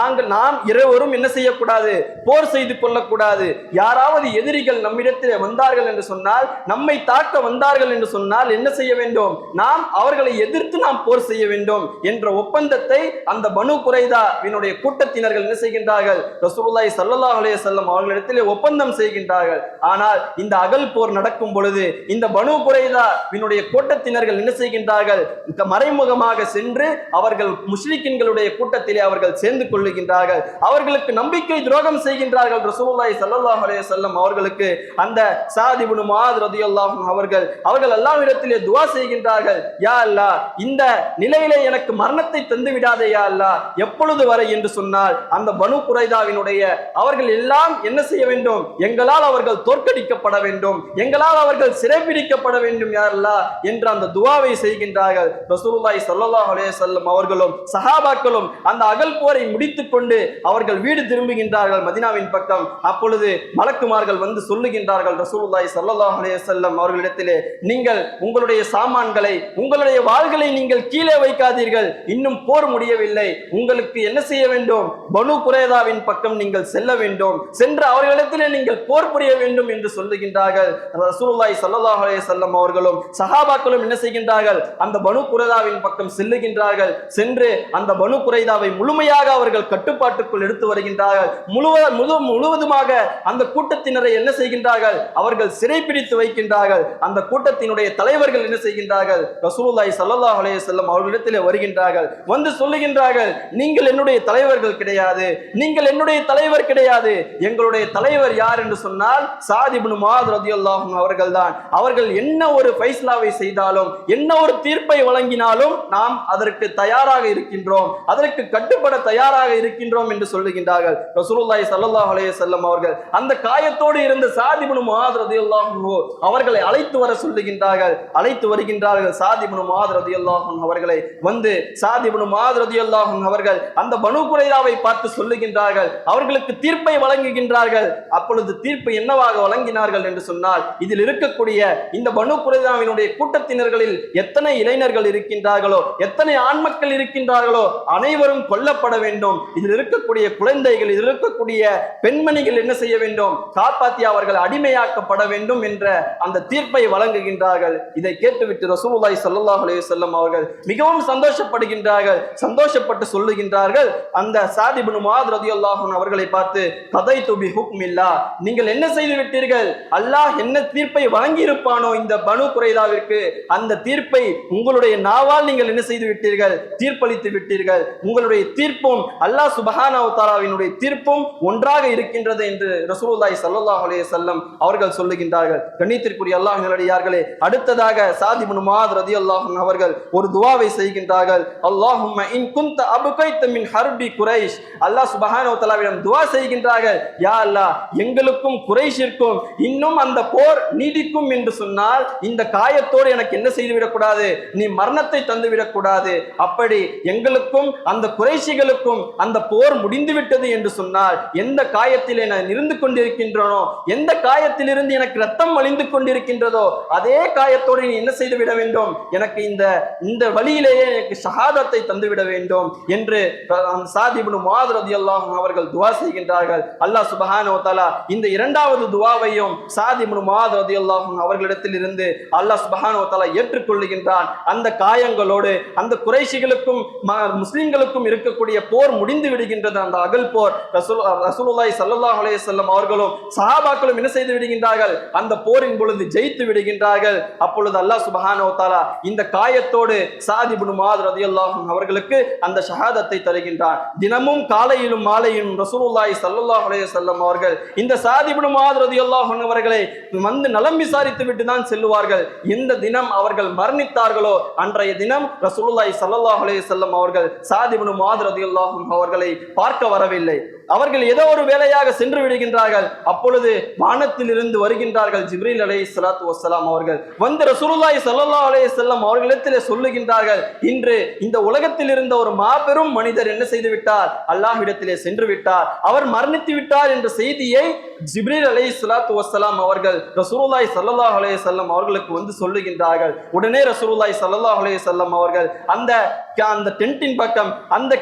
நாம் இருவரும் என்ன செய்யக்கூடாது, போர் செய்து கொள்ளக்கூடாது. யாராவது எதிரிகள் நம்மிடத்திலே வந்தார்கள் என்று சொன்னால், நம்மை தாக்க வந்தார்கள் என்று சொன்னால் என்ன செய்ய வேண்டும், நாம் அவர்களை எதிர்த்து நாம் போர் செய்ய வேண்டும் என்ற ஒப்பந்தத்தை அந்த பனு குரைதா வினுடைய கூட்டத்தினர்கள் என்ன செய்கின்றார்கள், ரசூலுல்லாஹி ஸல்லல்லாஹு அலைஹி வஸல்லம் அவர்களிடத்திலே ஒப்பந்தம் செய்கின்றார்கள். ஆனால் இந்த அகல் போர் நடக்கும் பொழுது இந்த பனு குரைதா வினுடைய கூட்டத்தினர்கள் என்ன செய்கின்றார்கள், மறைமுகமாக சென்று அவர்கள் முஷ்ரிக்கீன்களுடைய கூட்டத்திலே அவர்கள் சேர்ந்து கொள்ளுகின்றார்கள். அவர்களுக்கு நம்பிக்கை துரோகம் செய்கின்றார்கள். ரசூலுல்லாஹி ஸல்லல்லாஹு அலைஹி வஸல்லம் அவர்களுக்கு அந்த ஸஅத் இப்னு முஆத் ரலியல்லாஹு அன்ஹு அவர்கள் அல்லாஹ்விடத்திலே துஆ செய்கின்றார்கள், யா அல்லாஹ், இந்த நிலையிலே எனக்கு மரணத்தை தந்து விடாதே யா அல்லாஹ். எப்பொழுது வரை என்று சொன்னால், அந்த பனு குரைதாவினுடைய அவர்கள் எல்லாம் என்ன செய்ய வேண்டும், எங்களால் அவர்கள் தோற்கடிக்கப்பட வேண்டும், எங்களால் அவர்கள் சிறைபிடிக்கப்பட வேண்டும் யா அல்லாஹ் என்ற அந்த துஆவை செய்கின்றார்கள். ரசூலுல்லாஹி ஸல்லல்லாஹு அலைஹி வஸல்லம் அவர்களும் சஹாபாக்களும் அந்த அகல் போரை முடித்துக் கொண்டு அவர்கள் வீடு திரும்புகின்றார்கள் மதீனாவின் பக்கம். அப்பொழுது மலக்குமார்கள் வந்து சொல்லுகின்றார்கள் ரசூலுல்லாஹி ஸல்லல்லாஹு அலைஹி வஸல்லம் அவர்களிடத்திலே, நீங்கள் உங்களுடைய சாமான்களை, உங்களுடைய வாள்களை நீங்கள் கீழே வைக்காதீர்கள், இன்னும் போர் முடியவில்லை, உங்களுக்கு என்ன செய்ய வேண்டும்? பனு குறைதாவின் பக்கம் நீங்கள் செல்ல வேண்டும், சென்று அவர்களிடத்திலே நீங்கள் போர் புரிய வேண்டும் என்று சொல்லுகின்றார்கள். ரசூலுல்லாஹி ஸல்லல்லாஹு அலைஹி வஸல்லம் அவர்களும் சஹாபாக்களும் என்ன செய்கின்றார்கள்? அந்த பனு குறைதாவின் பக்கம் செல்லுகின்றார்கள். சென்று அந்த பனு குறைதாவை முழுமையாக அவர்கள் கட்டுப்பாட்டுக்குள் எடுத்து வருகின்றார்கள். முழுவதுமாக அந்த கூட்டத்தினரை என்ன செய்கின்றார்கள்? அவர்கள் சிறைப்பிடித்து வைக்கின்றார்கள். அந்த கூட்டத்தினுடைய தலைவர்கள் என்ன செய்கின்றார்கள்? ரசூலுல்லாஹி ஸல்லல்லாஹு அலைஹி வஸல்லம் அவர்களிடத்திலே வருகின்றார்கள். வந்து சொல்லுகின்றார்கள், நீங்கள் என்னுடைய தலைவர்கள் கிடையாது, நீங்கள் என்னுடைய தலைவர் கிடையாது. எங்களுடைய தலைவர் யார் என்று சொன்னால் சாத் இப்னு முஆத் ரலியல்லாஹு அன்ஹு அவர்கள்தான். அவர்கள் என்ன ஒரு ஃபைஸ்லாவை செய்தாலும், என்ன ஒரு தீர்ப்பை வழங்கினாலும் நாம் அதற்கு தயாராக இருக்கின்றோம், அதற்கு கட்டுப்பட தயாராக இருக்கின்றோம் என்று சொல்லுகின்றார்கள். ரசூலுல்லாஹி ஸல்லல்லாஹு அலைஹி வஸல்லம் அவர்கள் அந்த காயத்தோடு இருந்த சாத் இப்னு முஆத் ரலியல்லாஹு அன்ஹு அவர்களை அழைத்து வர சொல்லுகின்றார்கள். அழைத்து வருகின்றார்கள் சாத் இப்னு முஆத் ரலியல்லாஹு அன்ஹு அவர்களை. வந்து சாத் இப்னு முஆத் ரலியல்லாஹு அன்ஹு அவர்கள் அந்த பனு குறைதாவை பார்த்து சொல்லுகின்றார்கள், அவர்களுக்கு தீர்ப்பை வழங்குகின்றார்கள். அப்பொழுது தீர்ப்பு என்னவாக வழங்கினார்கள் என்று சொன்னால், இதில் இருக்கக்கூடிய இந்த பனு குறைதாவினுடைய கூட்டத்தினர்களில் எத்தனை இளைஞர்கள் இருக்கின்றார்களோ, எத்தனை ஆண் மக்கள் இருக்கின்றார்களோ அனைவரும் கொல்லப்பட வேண்டும். இதில் இருக்கக்கூடிய குழந்தைகள், இதில் இருக்கக்கூடிய பெண்மணிகள் என்ன செய்ய வேண்டும்? காப்பாற்றி அவர்கள் அடிமையாக்கப்பட வேண்டும் என்ற அந்த தீர்ப்பை வழங்குகின்றார்கள். இதை கேட்டுவிட்டு ரசூலுல்லாஹி ஸல்லல்லாஹு அலைஹி வஸல்லம் அவர்கள் மிகவும் சந்தோஷப்படுகின்றார்கள். சந்தோஷப்பட்டு சொல்லுகின்றார்கள், அந்த சாத் இப்னு முஆத் ரலியல்லாஹு அன்ஹு அவர்களை பார்த்து, கதைது பி ஹுக்மில்லாஹ், நீங்கள் என்ன செய்து விட்டீர்கள்? அல்லாஹ் என்ன தீர்ப்பை வழங்கி இருப்பானோ இந்த பனு குறைதாவிற்கு, அந்த தீர்ப்பை உங்களுடைய நாவால் நீங்கள் என்ன செய்து விட்டீர்கள்? தீர்ப்பளித்து விட்டீர்கள். உங்களுடைய தீர்ப்பும் அல்லாஹ் சுப்ஹானஹு வ தஆலாவினுடைய தீர்ப்பும் ஒன்றாக இருக்கின்றது என்று ரசூலுல்லாஹி ஸல்லல்லாஹு அலைஹி வஸல்லம் அவர்கள் சொல்லுகின்றார்கள். கண்ணியத்திற்குரிய அல்லாஹ்வின் நல்லடியார்களே, அடுத்ததாக சாத் இப்னு முஆத் ரலியல்லாஹு அன்ஹு அவர்கள் ஒரு துஆவை செய்கின்றார்கள். அல்லாஹும்ம இன் குன்த அப்கைத மின் ஹர்பி குரைஷ், அல்லாஹ் சுப்ஹானஹு வ தஆலாவிடம் துஆ செய்கின்றார்கள், யா அல்லாஹ், எங்களுக்கும் குரைஷிற்கும் இன்னும் அந்த போர் நீடிக்கும் என்று சொன்னால் இந்த காயத்தோடு எனக்கு என்ன செய்து விடக்கூடாது? நீ மரணத்தை தந்து விடக்கூடாது. அப்படி எங்களுக்கும் அந்த குறைஷிகளுக்கும் அந்த போர் முடிந்து விட்டது என்று சொன்னால், எந்த காயத்திலே நான் இருந்து கொண்டிருக்கின்றனோ, எந்த காயத்திலிருந்து எனக்கு ரத்தம் வழிந்து கொண்டிருக்கின்றதோ அதே காயத்தோடு நீ என்ன செய்து விட வேண்டும்? எனக்கு இந்த வழியிலேயே எனக்கு ஷஹாதத்தை தந்துவிட வேண்டும் என்று சாத் இப்னு முஆத் ரலியல்லாஹு அன்ஹு அவர்கள் துஆ செய்கின்றார்கள். அல்லாஹ் சுப்ஹானஹு வ தஆலா இந்த இரண்டாவது துஆவையும் சாத் இப்னு முஆத் ரலியல்லாஹு அன்ஹு அவர்களிடத்தில் இருந்து அல்லாஹ் சுப்ஹானஹு வ தஆலா ஏற்றுக்கொள்ளுகின்றான். அந்த காயங்களோடு அந்த குறைஷிகளுக்கும் முஸ்லிம்களுக்கும் இருக்கக்கூடிய போர் முடிந்து விடுகின்றது. அந்த அகல் போர் ரசூலுல்லாஹி ஸல்லல்லாஹு அலைஹி வஸல்லம் அவர்களும் சஹாபாக்களும் என்ன செய்து விடுகின்றார்கள்? அந்த போரின் பொழுது ஜெயித்து விடுகின்றார்கள். அப்பொழுது அல்லாஹ் சுப்ஹானஹு வ தஆலா இந்த காயத்தோடு சாத் இப்னு முஆத் ரலியல்லாஹு அன்ஹு அவர்களுக்கு அந்த ஷஹாதத்தை தருகின்றார். தினமும் காலையிலும் மாலையிலும் ரசூலுல்லாஹி ஸல்லல்லாஹு அலைஹி வஸல்லம் அவர்கள் இந்த சாத் இப்னு முஆத் ரலியல்லாஹு அன்ஹு அவர்களை வந்து நலம் விசாரித்து விட்டு தான் செல்வார்கள். எந்த தினம் அவர்கள் மரணித்தார்களோ அன்றைய தினம் ரசூலுல்லாஹி ஸல்லல்லாஹு அலைஹி வஸல்லம் அவர்கள் சாத் இப்னு முஆத் ரலியல்லாஹு அன்ஹு அவர்களை பார்க்க வரவில்லை. அவர்கள் ஏதோ ஒரு வேலையாக சென்று விடுகின்றார்கள். அப்பொழுது வானத்தில் இருந்து வருகின்றார்கள் ஜிப்ரீல் அலைஹிஸ்ஸலாத்து வஸ்ஸலாம் அவர்கள். வந்து ரசூலுல்லாஹி ஸல்லல்லாஹு அலைஹி வஸல்லம் அவர்களிடத்திலே சொல்லுகின்றார்கள், இன்று இந்த உலகத்தில் இருந்த ஒரு மாபெரும் மனிதர் என்ன செய்து விட்டார்? அல்லாஹ்விடத்திலே சென்று விட்டார், அவர் மரணித்து விட்டார் என்ற செய்தியை ஜிப்ரீல் அலைஹிஸ்ஸலாத்து வஸ்ஸலாம் அவர்கள் ரசூலுல்லாஹி ஸல்லல்லாஹு அலைஹி வஸல்லம் அவர்களுக்கு வந்து சொல்லுகின்றார்கள். உடனே ரசூலுல்லாஹி ஸல்லல்லாஹு அலைஹி வஸல்லம் அவர்கள் அந்த டென்ட்டின் பக்கம், அந்த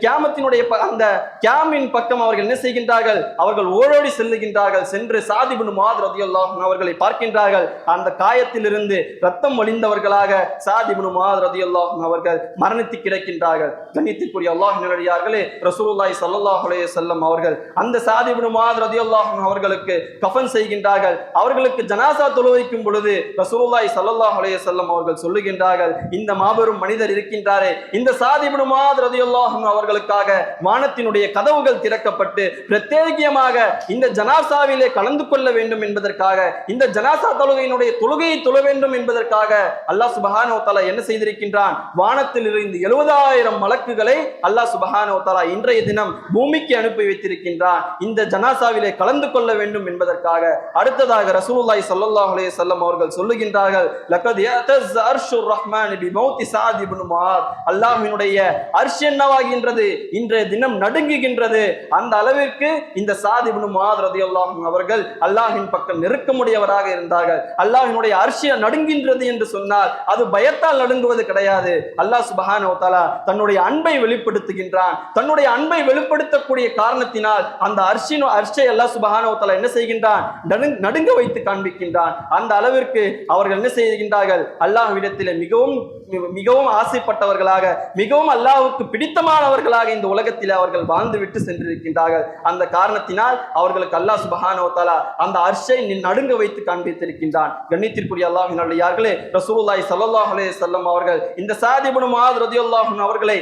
கியாமத்தினுடைய அந்த கியாமின் பக்கம் அவர்கள் என்ன செய்கின்றார்கள்? அவர்கள் ஓடோடி செல்லுகின்றார்கள். சென்று சாத் இப்னு முஆத் ரலியல்லாஹு அன்ஹு அவர்களை பார்க்கின்றார்கள். அந்த காயத்திலிருந்து ரத்தம் வழிந்தவர்களாக சாத் இப்னு முஆத் ரலியல்லாஹு அன்ஹு அவர்கள் மரணித்து கிடக்கின்றார்கள். கண்ணியத்திற்குரிய அல்லாஹ்வின் நல்லடியார்களே, ரசூலுல்லாஹி ஸல்லல்லாஹு அலைஹி வஸல்லம் அவர்கள் அந்த சாத் இப்னு முஆத் ரலியல்லாஹு அன்ஹு அவர்களுக்கு கஃன் செய்கின்றார்கள். அவர்களுக்கு ஜனாசா தொழுவிக்கும் பொழுது ரசூலுல்லாஹி ஸல்லல்லாஹு அலைஹி வஸல்லம் அவர்கள் சொல்லுகின்றார்கள், இந்த மாபெரும் மனிதர் இருக்கின்றாரே, இந்த சாத் இப்னு முஆத் ரலியல்லாஹு அன்ஹு அவர்களுக்காக வானத்தினுடைய கதவுகள் திறக்கப்பட்டு பிரத்யேகமாக இந்த ஜனாசாவிலே கலந்து கொள்ள வேண்டும் என்பதற்காக, இந்த ஜனாசா தொழுகையை தொழ வேண்டும் என்பதற்காக அல்லாஹ் சுப்ஹானஹு வ தஆலா என்ன செய்திருக்கின்றான்? வானத்தில் இருந்து 70,000 மலக்குகளை அல்லாஹ் சுப்ஹானஹு வ தஆலா இன்றைய தினம் பூமிக்கு அனுப்பி வைத்திருக்கின்றான் இந்த ஜனாசாவிலே கலந்து கொள்ள வேண்டும் என்பதற்காக. அடுத்ததாக ரசூலுல்லாஹி ஸல்லல்லாஹு அலைஹி வஸல்லம் அவர்கள் சொல்லுகின்றார்கள், லகத் யஅதஸ் அர்ஷுர் ரஹ்மான் பி மௌத்தி சாத் இப்னு முஆத், அல்லாஹ்வினுடைய அர்ஷ் என்னவாகின்றது? இன்றைய தினம் நடுங்குகின்றது. அந்த அளவிற்கு இந்த சாத் இப்னு முஆத் ரலியல்லாஹு அன்ஹு அவர்கள் அல்லாஹ்வின் பக்கம் நெருக்கமுடையவராக இருந்தார்கள். அல்லாஹ்வினுடைய அர்ஷ் நடுங்கின்றது என்று சொன்னால் அது பயத்தால் நடுங்குவது கிடையாது. அல்லாஹ் சுப்ஹானஹு வ தஆலா தன்னுடைய அன்பை வெளிப்படுத்துகின்றான். தன்னுடைய அன்பை வெளிப்படுத்தக்கூடிய காரணத்தினால் அந்த அர்ஷை அல்லாஹ் சுப்ஹானஹு வ தஆலா என்ன செய்கின்றான்? நடுங்க வைத்து காண்பிக்கின்றான். அந்த அளவிற்கு அவர்கள் என்ன செய்கின்றார்கள்? அல்லாஹ்விடத்தில் மிகவும் மிகவும் ஆசைப்பட்டவர்களாக, மிகவும் அல்லாஹ்வுக்கு பிடித்தமானவர்களாக இந்த உலகத்தில் அவர்கள் வாழ்ந்துவிட்டு சென்றிருக்கின்றார்கள். அந்த காரணத்தினால் அவர்களுக்கு அல்லாஹ் சுப்ஹானஹு வ தஆலா அந்த அர்ஷை நடுங்க வைத்து காண்பித்திருக்கின்றான். கண்ணியத்திற்குரிய அல்லாஹ்வின் நல்லடியார்களே, ரசூலுல்லாஹி ஸல்லல்லாஹு அலைஹி வஸல்லம் அவர்கள் இந்த ஸஅத் இப்னு முஆத் ரலியல்லாஹு அன்ஹு அவர்களை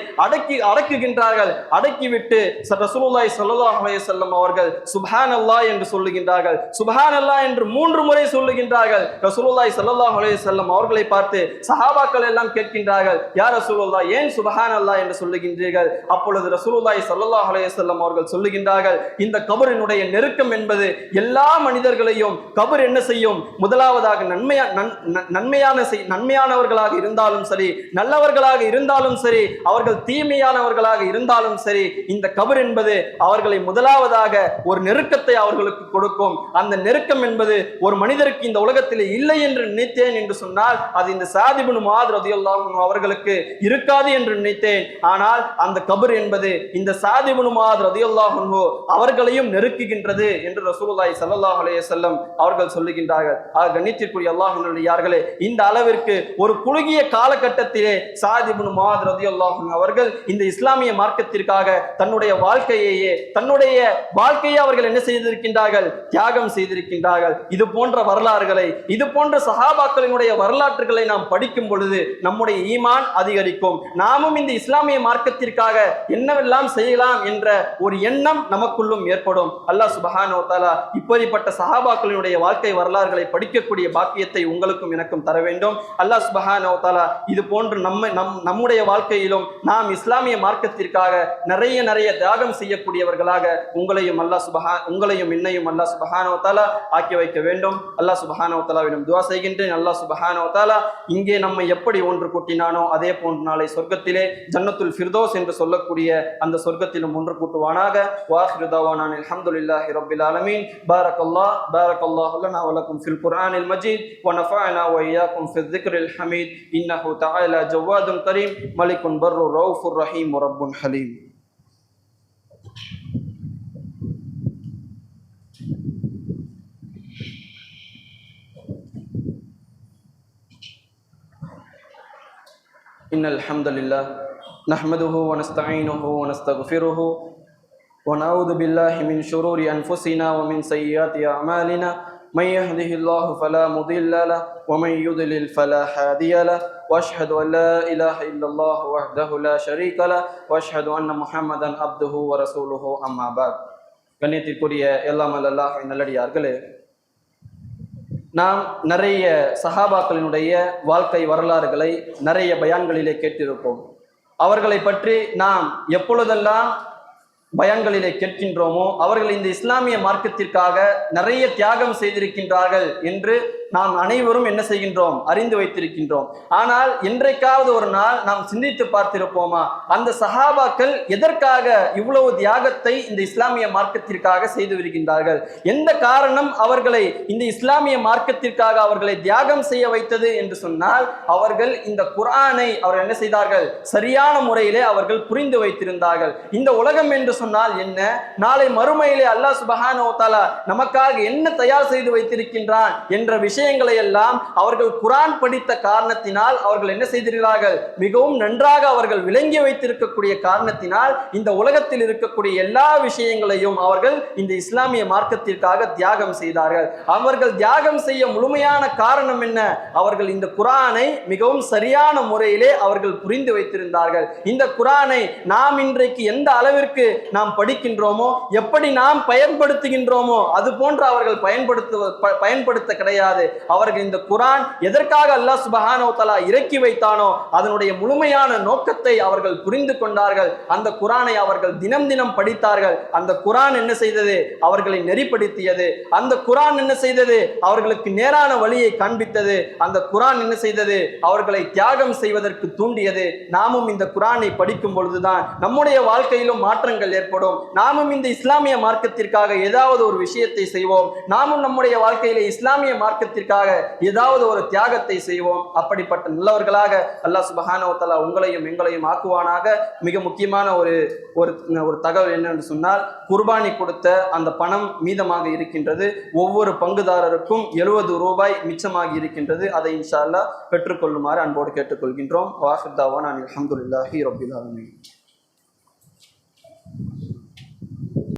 அடக்குகின்றார்கள். அடக்கிவிட்டு ரசூலுல்லாஹி ஸல்லல்லாஹு அலைஹி வஸல்லம் அவர்கள் சுப்ஹானல்லாஹ் என்று சொல்லுகின்றார்கள். சுப்ஹானல்லாஹ் என்று 3 முறை சொல்லுகின்றார்கள். ரசூலுல்லாஹி ஸல்லல்லாஹு அலைஹி வஸல்லம் அவர்களை பார்த்து சஹாபாக்கள் எல்லாம் கேட்கின்றார்கள், யா ரசூலுல்லாஹ், ஏன் சுப்ஹானல்லாஹ் என்று சொல்லுகின்றீர்கள்? அப்பொழுது ரசூலுல்லாஹி ஸல்லல்லாஹு அலைஹி வஸல்லம் அவர்கள் சொல்லுகின்றார்கள், இந்த கபரினுடைய நெருக்கம் என்பது எல்லா மனிதர்களையும் கபர் என்ன செய்யும்? முதலாவதாக நன்மையானவர்களாக இருந்தாலும் சரி, நல்லவர்களாக இருந்தாலும் சரி, அவர்கள் தீமையானவர்களாக இருந்தாலும் சரி, இந்த கபர் என்பது அவர்களை முதலாவதாக ஒரு நெருக்கத்தை அவர்களுக்கு கொடுக்கும். அந்த நெருக்கம் என்பது ஒரு மனிதருக்கு இந்த உலகத்தில் இல்லை என்று நினைத்தேன் என்று சொன்னால் அது இந்த ஸஅத் இப்னு முஆத் ரலியல்லாஹு அன்ஹு அவர்களுக்கு இருக்காது என்று நினைத்தேன். ஆனால் அந்த கபர் என்பது இந்த ஸஅத் இப்னு முஆத் ரலியல்லாஹு அன்ஹு அவர்களையும் நெருக்குகின்றது என்று ரசூலுல்லாஹி ஸல்லல்லாஹு அலைஹி வஸல்லம் அவர்கள் சொல்லுகின்றார்கள். கண்ணியத்திற்குரிய அல்லாஹ்வின் நல்லடியார்களே, இந்த அளவிற்கு ஒரு குறுகிய காலகட்டத்திலே ஸஅத் இப்னு முஆத் ரலியல்லாஹு அன்ஹு அவர்கள் இந்த இஸ்லாமிய மார்க்கத்திற்காக தன்னுடைய வாழ்க்கையை அவர்கள் என்ன செய்திருக்கின்றார்கள்? தியாகம் செய்திருக்கின்றார்கள். இது போன்ற வரலாறுகளை, இது போன்ற சஹாபாக்களினுடைய வரலாற்றுகளை நாம் படிக்கும் பொழுது நம்முடைய ஈமான் அதிகரிக்கும். நாமும் இந்த இஸ்லாமிய மார்க்கத்திற்காக என்னவெல்லாம் செய்யலாம் என்ற ஒரு எண்ணம் நமக்குள்ளும் ஏற்படும். அல்லாஹ் சுப்ஹானஹு வ தஆலா இப்படிப்பட்ட சஹாபாக்களினுடைய வாழ்க்கை வரலாறுகளை படிக்கக்கூடிய பாக்கியத்தை உங்களுக்கும் எனக்கும் தர வேண்டும். அல்லாஹ் சுப்ஹானஹு வ தஆலா இது போன்று நம்முடைய வாழ்க்கையிலும் நாம் இஸ்லாமிய மார்க்கத்திற்காக நிறைய தியாகம் செய்யக்கூடியவர்களாக உங்களையும் என்னையும் அல்லாஹ் சுப்ஹானஹு வ தஆலா ஆக்கி வைக்க வேண்டும். அல்லாஹ் சுப்ஹானஹு வ தஆலாவிடம் துஆ செய்கின்றேன். அல்லாஹ் சுப்ஹானஹு வ தஆலா இங்கே நம்மை எப்படி ஒன்று கூட்டினானோ அதே போன்று நாளை சொர்க்கத்திலே ஜன்னத்துல் ஃபிர்தௌஸ் என்று சொல்லக்கூடிய அந்த சொர்க்கத்திலும் ஒன்று கூட்டுவானாக. வாஹிரு தஅவானா அல்ஹம்துலில்லாஹி ரப்பில் ஆலமீன். பாரக்கல்லாஹு லனா வ லக்கும் ஃபில் குர்ஆனில் மஜீத் வ நஃபஅனா வ இய்யாக்கும் ஃபில் ذிக்ரில் ஹமீத். இன்னஹு தஆலா ஜவ்வாதுன் கரீம் மலிக்குன் பர்ருர் ரவுஃபுர் ரஹீம் வ ரப்புன் ஹலீம். إن الحمد لله نحمده ونستعينه ونستغفره ونعوذ بالله من شرور أنفسنا ومن سيئات أعمالنا من يهده الله فلا مضل له ومن يضلل فلا هادي له وأشهد أن لا إله إلا الله وحده لا شريك له وأشهد أن محمدا عبده ورسوله أما بعد. கண்ணியத்திற்குரிய எல்லாம் அல்லாஹ்வின் நல்லடியார்களே, நாம் நிறைய சஹாபாக்களினுடைய வாழ்க்கை வரலாறுகளை நிறைய பயான்களிலே கேட்டிருப்போம். அவர்களை பற்றி நாம் எப்பொழுதெல்லாம் பயான்களிலே கேட்கின்றோமோ அவர்கள் இந்த இஸ்லாமிய மார்க்கத்திற்காக நிறைய தியாகம் செய்திருக்கின்றார்கள் என்று நாம் அனைவரும் என்ன செய்கின்றோம்? அறிந்து வைத்திருக்கின்றோம். ஆனால் இன்றைக்காவது ஒரு நாள் நாம் சிந்தித்து பார்த்திருப்போமா? அந்த சஹாபாக்கள் எதற்காக இவ்வளவு தியாகத்தை இந்த இஸ்லாமிய மார்க்கத்திற்காக செய்து வருகின்றார்கள்? எந்த காரணம் அவர்களை இந்த இஸ்லாமிய மார்க்கத்திற்காக அவர்களை தியாகம் செய்ய வைத்தது என்று சொன்னால், அவர்கள் இந்த குர்ஆனை அவர்கள் என்ன செய்தார்கள்? சரியான முறையிலே அவர்கள் புரிந்து வைத்திருந்தார்கள். இந்த உலகம் என்று சொன்னால் என்ன, நாளை மறுமையிலே அல்லாஹ் சுப்ஹானஹு வ தஆலா நமக்காக என்ன தயார் செய்து வைத்திருக்கின்றான் என்ற விஷயங்களை எல்லாம் அவர்கள் குர்ஆன் படித்த காரணத்தினால் அவர்கள் என்ன செய்திருக்கிறார்கள்? மிகவும் நன்றாக அவர்கள் விளங்கி வைத்திருக்கக்கூடிய காரணத்தினால் இந்த உலகத்தில் இருக்கக்கூடிய எல்லா விஷயங்களையும் அவர்கள் இந்த இஸ்லாமிய மார்க்கத்திற்காக தியாகம் செய்தார்கள். அவர்கள் தியாகம் செய்ய முழுமையான காரணம் என்ன? அவர்கள் இந்த குர்ஆனை மிகவும் சரியான முறையிலே அவர்கள் புரிந்து வைத்திருந்தார்கள். இந்த குர்ஆனை நாம் இன்றைக்கு எந்த அளவிற்கு நாம் படிக்கின்றோமோ, எப்படி நாம் பயன்படுத்துகின்றோமோ அது போன்று அவர்கள் பயன்படுத்த கிடையாது. அவர்கள் இந்த குர்ஆன் எதற்காக அல்லாஹ் சுப்ஹானஹு வ தஆலா இறக்கி வைத்தானோ அதனுடைய முழுமையான நோக்கத்தை அவர்கள் புரிந்து கொண்டார்கள். அந்த குர்ஆனை அவர்கள் தினம் தினம் படித்தார்கள். அந்த குர்ஆன் என்ன செய்தது? அவர்களை நெறிப்படுத்தியது. அந்த குர்ஆன் என்ன செய்தது? அவர்களுக்கு நேரான வழியை காண்பித்தது. அந்த குர்ஆன் என்ன செய்தது? அவர்களை தியாகம் செய்வதற்கு தூண்டியது. நாமும் இந்த குர்ஆனை படிக்கும் பொழுதுதான் நம்முடைய வாழ்க்கையிலும் மாற்றங்கள் ஏற்படும். நாமும் இந்த இஸ்லாமிய மார்க்கத்திற்காக ஏதாவது ஒரு விஷயத்தை செய்வோம். நாமும் நம்முடைய வாழ்க்கையிலே இஸ்லாமிய மார்க்கத்திற்கு மார்க்கத்திற்காக ஏதாவது ஒரு தியாகத்தை செய்வோம். அப்படிப்பட்ட நல்லவர்களாக அல்லாஹ் சுப்ஹானஹு வ தஆலா உங்களையும் எங்களையும் ஆக்குவானாக. மிக முக்கியமான ஒரு தகவல் என்னென்று சொன்னால், குர்பானி கொடுத்த அந்த பணம் மீதமாக இருக்கின்றது. ஒவ்வொரு பங்குதாரருக்கும் 70 ரூபாய் மிச்சமாகி இருக்கின்றது. அதை இன்ஷா அல்லாஹ் பெற்றுக்கொள்ளுமாறு அன்போடு கேட்டுக்கொள்கின்றோம். வாஹிர் தாவானா அல்ஹம்துலில்லாஹி ரப்பில் ஆலமீன்.